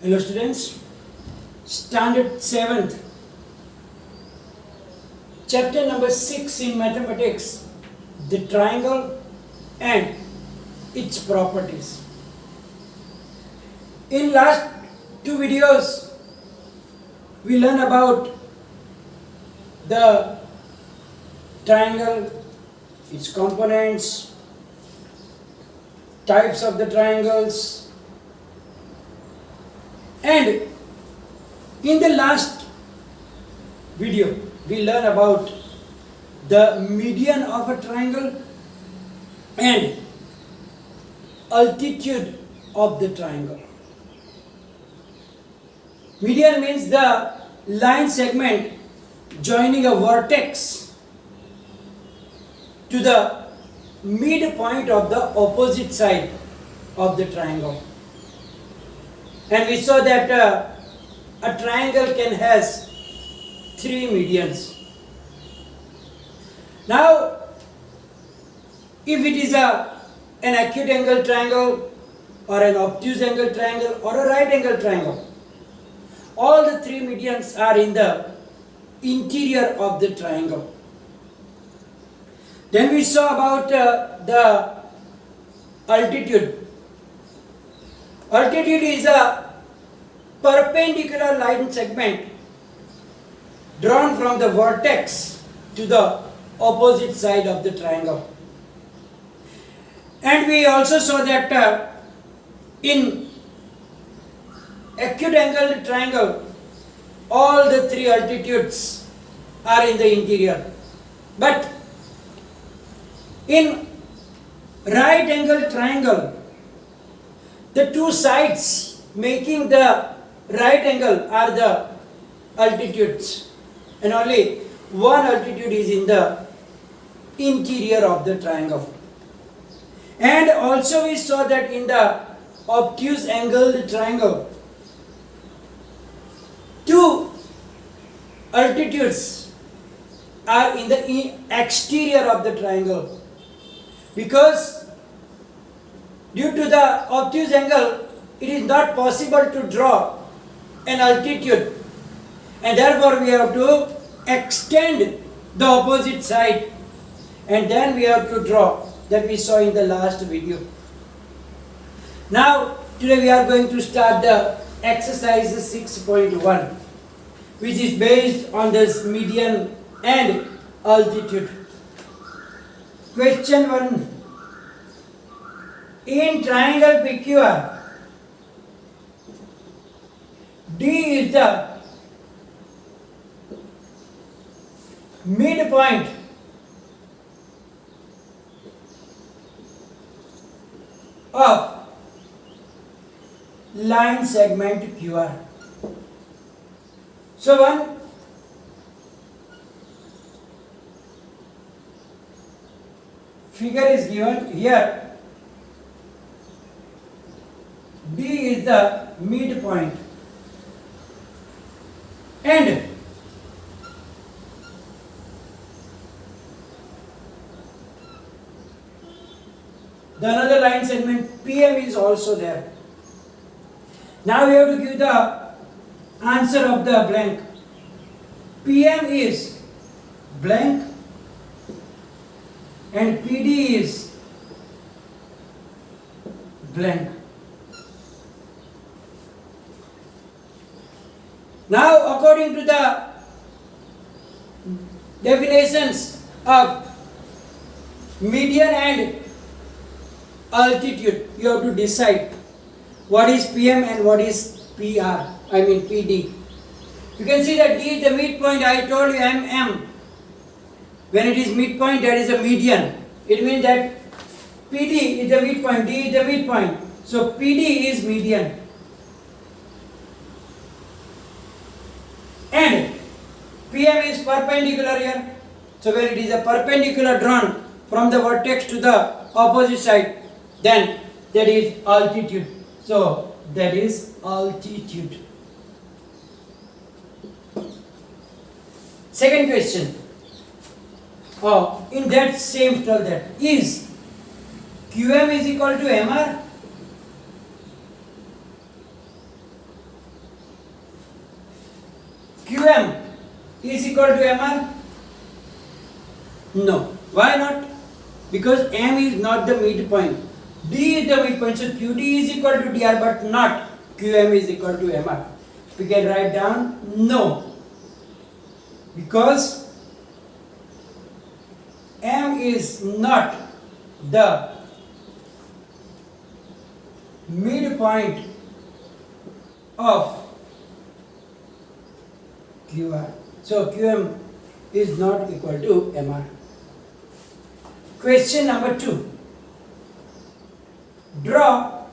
Hello students, standard 7th, chapter number 6 in mathematics, the triangle and its properties. In last two videos, we learn about the triangle, its components, types of the triangles, and in the last video we learn about the median of a triangle and altitude of the triangle. Median means the line segment joining a vertex to the midpoint of the opposite side of the triangle. And we saw that a triangle can has three medians. Now, if it is an acute angle triangle or an obtuse angle triangle or a right angle triangle, all the three medians are in the interior of the triangle. Then we saw about the altitude. Altitude is a perpendicular line segment drawn from the vertex to the opposite side of the triangle. And we also saw that in acute angle triangle, all the three altitudes are in the interior. But in right angle triangle, the two sides making the right angle are the altitudes, and only one altitude is in the interior of the triangle. And also we saw that in the obtuse angled triangle, two altitudes are in the exterior of the triangle, because due to the obtuse angle, it is not possible to draw an altitude, and therefore we have to extend the opposite side, and then we have to draw, that we saw in the last video. Now, today we are going to start the exercise 6.1, which is based on this median and altitude. Question 1. In triangle PQR, D is the midpoint of line segment QR. So one figure is given here. D is the midpoint, and the another line segment PM is also there. Now we have to give the answer of the blank. PM is blank and PD is blank. Now, according to the definitions of median and altitude, you have to decide what is PM and what is PD. You can see that D is the midpoint. I told you MM. When it is midpoint, that is a median. It means that PD is the midpoint, D is the midpoint. So PD is median. And PM is perpendicular here. So when it is a perpendicular drawn from the vertex to the opposite side, then that is altitude. So that is altitude. Second question. In that same told that is QM is equal to MR. QM is equal to MR? No. Why not? Because M is not the midpoint. D is the midpoint. So QD is equal to DR but not QM is equal to MR. We can write down no. Because M is not the midpoint of QR. So QM is not equal to MR. Question number 2. Draw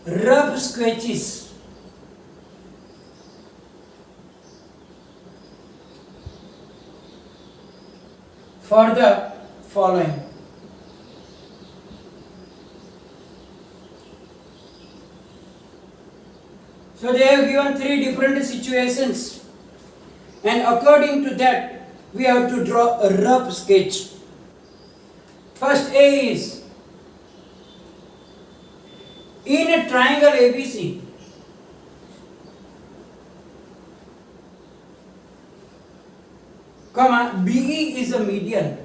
rough sketches for the following. So they have given 3 different situations, and according to that we have to draw a rough sketch. First A is in a triangle ABC, comma, BE is a median.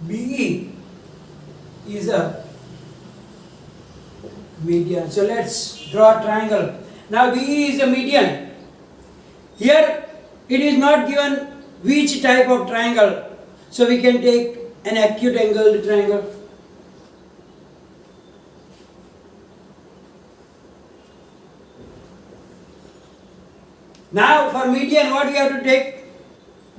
BE is a median. So let's draw a triangle. Now BE is a median. Here it is not given which type of triangle. So we can take an acute angled triangle. Now for median, what we have to take?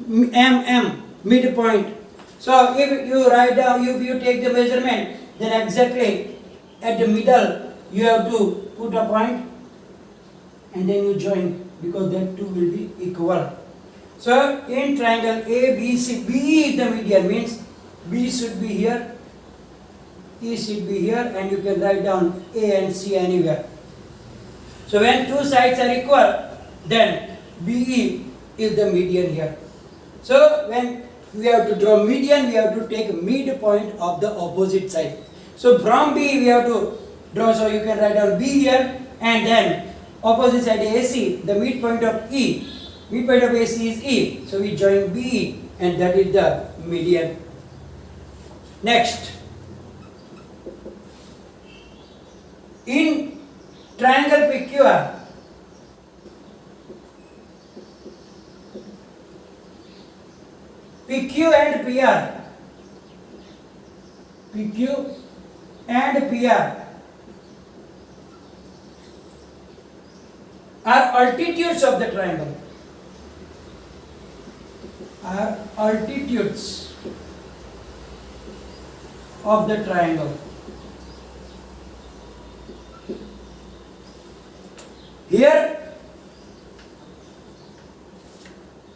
MM, midpoint. So if you write down, if you take the measurement, then exactly at the middle you have to put a point and then you join, because that two will be equal. So in triangle ABC, B is the median, means B should be here, E should be here, and you can write down A and C anywhere. So when two sides are equal, then BE is the median here. So when we have to draw median, we have to take midpoint of the opposite side. So from B we have to draw, so you can write down B here, and then opposite side AC, the midpoint of E. Midpoint of AC is E. So we join BE, and that is the median. Next, in triangle PQR, PQ and PR, PQ and PR are altitudes of the triangle, are altitudes of the triangle. Here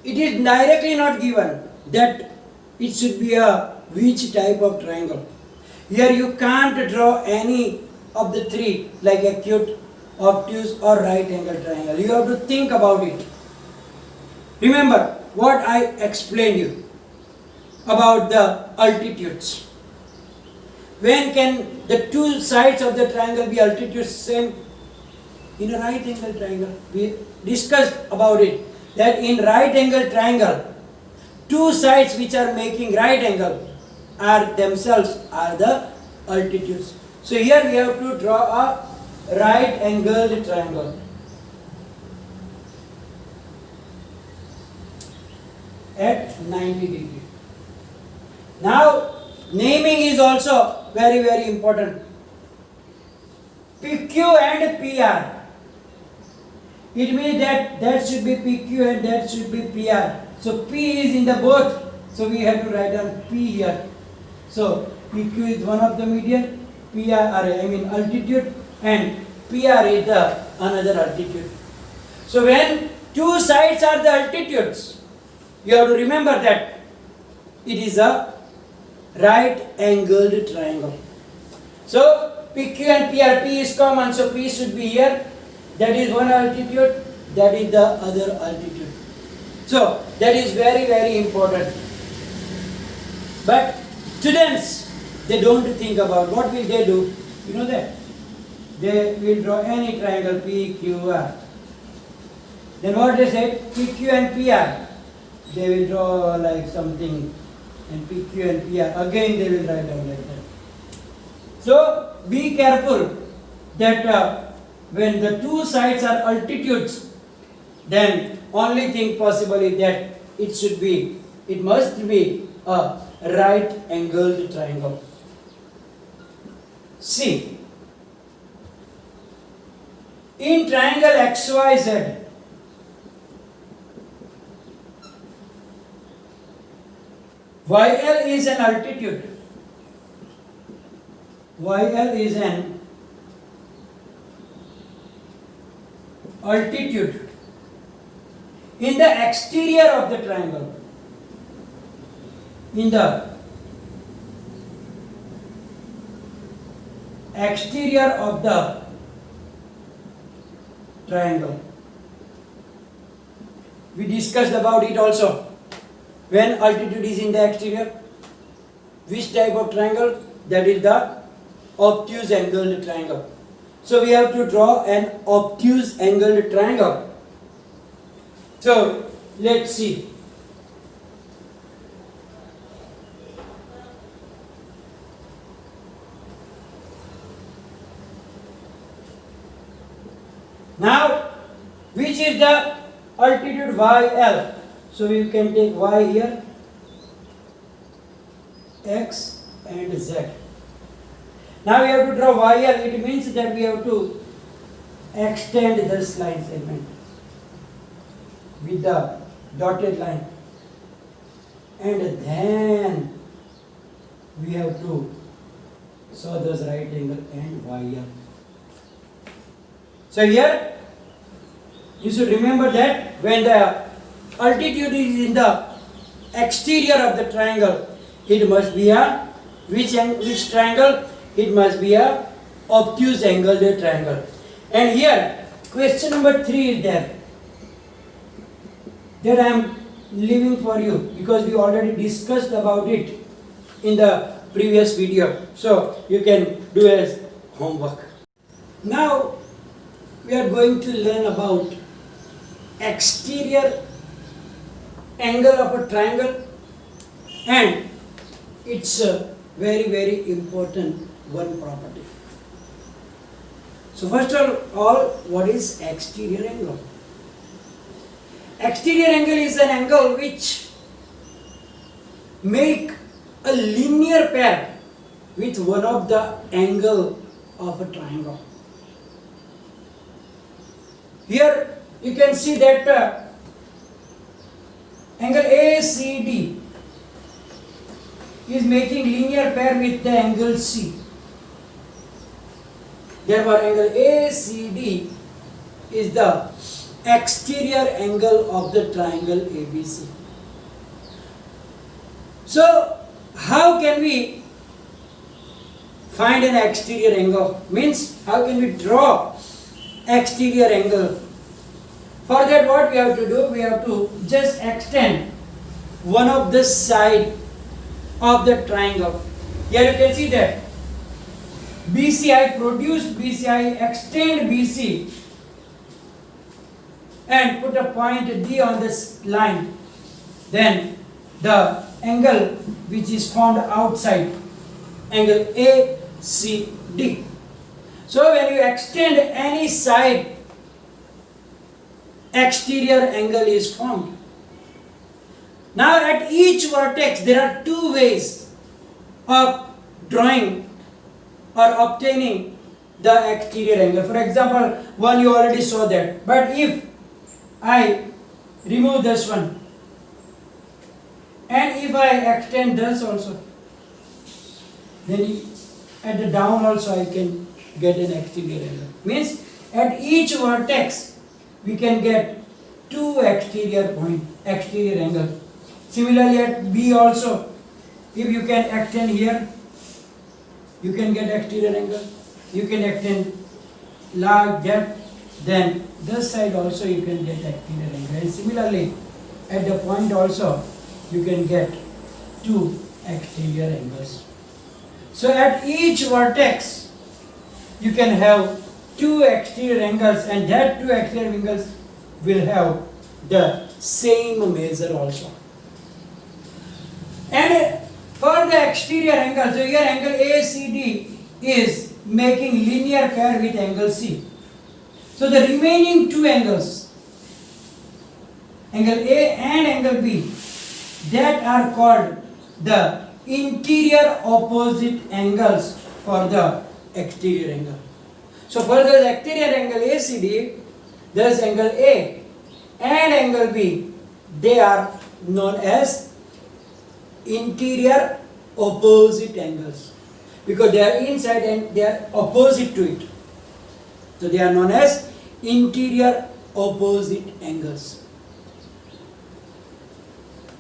it is directly not given that it should be a which type of triangle. Here you can't draw any of the three, like acute, obtuse or right angle triangle. You have to think about it. Remember what I explained you about the altitudes. When can the two sides of the triangle be altitudes same? In a right angle triangle. We discussed about it, that in right angle triangle, two sides which are making right angle are themselves are the altitudes. So here we have to draw a right angled triangle at 90 degrees. Now naming is also very, very important. PQ and PR. It means that should be PQ and that should be PR. So P is in the both. So we have to write down P here. So PQ is one of the median, altitude, and PR is the another altitude. So when two sides are the altitudes, you have to remember that it is a right angled triangle. So PQ and PR, P is common, so P should be here. That is one altitude, that is the other altitude. So that is very, very important. But students, they don't think about what will they do. You know that? they will draw any triangle PQR. Then what they said, PQ and PR, they will draw like something, and PQ and PR, again they will write down like that. So be careful that when the two sides are altitudes, then only thing possible is that it must be a right angled triangle. See, in triangle XYZ, YL is an altitude. YL is an altitude in the exterior of the triangle. In the exterior of the triangle. We discussed about it also. When altitude is in the exterior, which type of triangle? That is the obtuse angled triangle. So we have to draw an obtuse angled triangle. So let's see. Now, which is the altitude YL? So you can take Y here, X and Z. Now we have to draw YL. It means that we have to extend this line segment with the dotted line, and then we have to saw this right angle and YL. So here you should remember that when the altitude is in the exterior of the triangle, it must be a which triangle? It must be a obtuse angled triangle. And here question number 3 is there, that I am leaving for you because we already discussed about it in the previous video. So you can do as homework. Now we are going to learn about exterior angle of a triangle, and it's a very important one property. So first of all, what is exterior angle? Exterior angle is an angle which make a linear pair with one of the angle of a triangle. Here you can see that angle ACD is making linear pair with the angle C. Therefore, angle ACD is the exterior angle of the triangle ABC. So, how can we find an exterior angle? Means, how can we draw exterior angle? For that, what we have to do? We have to just extend one of the side of the triangle. Here you can see that BC, I produced BC, I extend BC and put a point D on this line. Then the angle which is found outside, angle ACD. So when you extend any side, exterior angle is formed. Now at each vertex there are two ways of drawing or obtaining the exterior angle. For example, one you already saw that. But if I remove this one and if I extend this also, then at the down also I can get an exterior angle. Means at each vertex we can get two exterior angle. Similarly at B also, if you can extend here, you can get exterior angle. You can extend like that, then this side also you can get exterior angle. And similarly at the point also you can get two exterior angles. So at each vertex you can have two exterior angles, and that two exterior angles will have the same measure also. And for the exterior angle, so here angle ACD is making linear pair with angle C. So the remaining two angles, angle A and angle B, that are called the interior opposite angles for the exterior angle. So for the exterior angle ACD, thus angle A and angle B, they are known as interior opposite angles because they are inside and they are opposite to it. So they are known as interior opposite angles.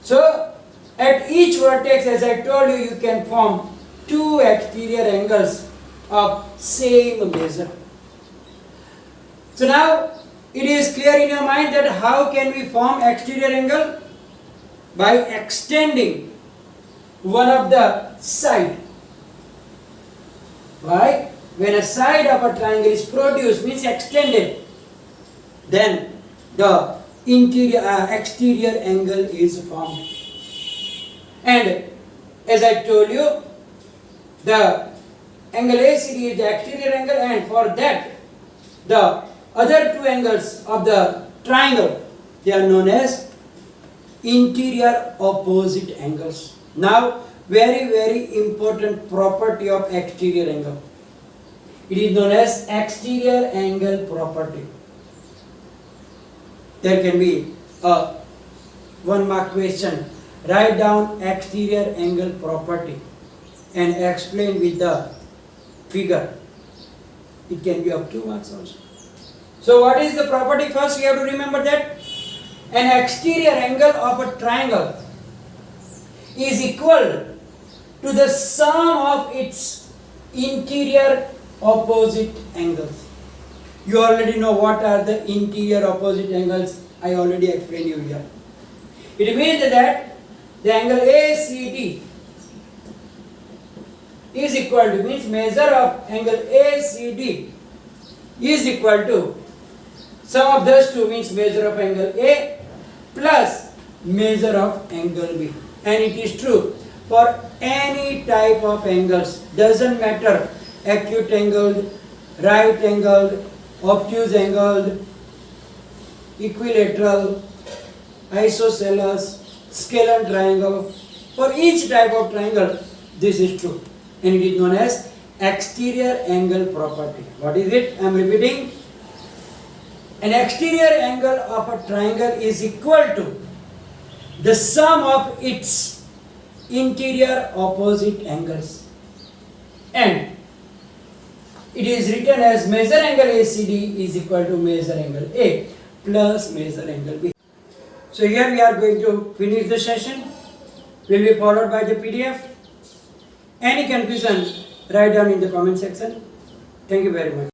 So at each vertex, as I told you, you can form two exterior angles of same measure. So now it is clear in your mind that how can we form exterior angle? By extending one of the side. Why? When a side of a triangle is produced, means extended, then the exterior angle is formed. And as I told you, the angle ACD is the exterior angle, and for that the other two angles of the triangle, they are known as interior opposite angles. Now, very important property of exterior angle. It is known as exterior angle property. There can be a 1 mark question. Write down exterior angle property and explain with the figure. It can be up to 2 marks also. So what is the property? First we have to remember that an exterior angle of a triangle is equal to the sum of its interior opposite angles. You already know what are the interior opposite angles. I already explained you here. It means that the angle ACD is equal to, means measure of angle ACD is equal to sum of those two, means measure of angle A plus measure of angle B. And it is true for any type of angles, doesn't matter acute angled, right angled, obtuse angled, equilateral, isosceles, scalene triangle. For each type of triangle, this is true, and it is known as exterior angle property. What is it? I am repeating. An exterior angle of a triangle is equal to the sum of its interior opposite angles, and it is written as measure angle ACD is equal to measure angle A plus measure angle B. So here we are going to finish the session. Will be followed by the PDF. Any confusion, write down in the comment section. Thank you very much.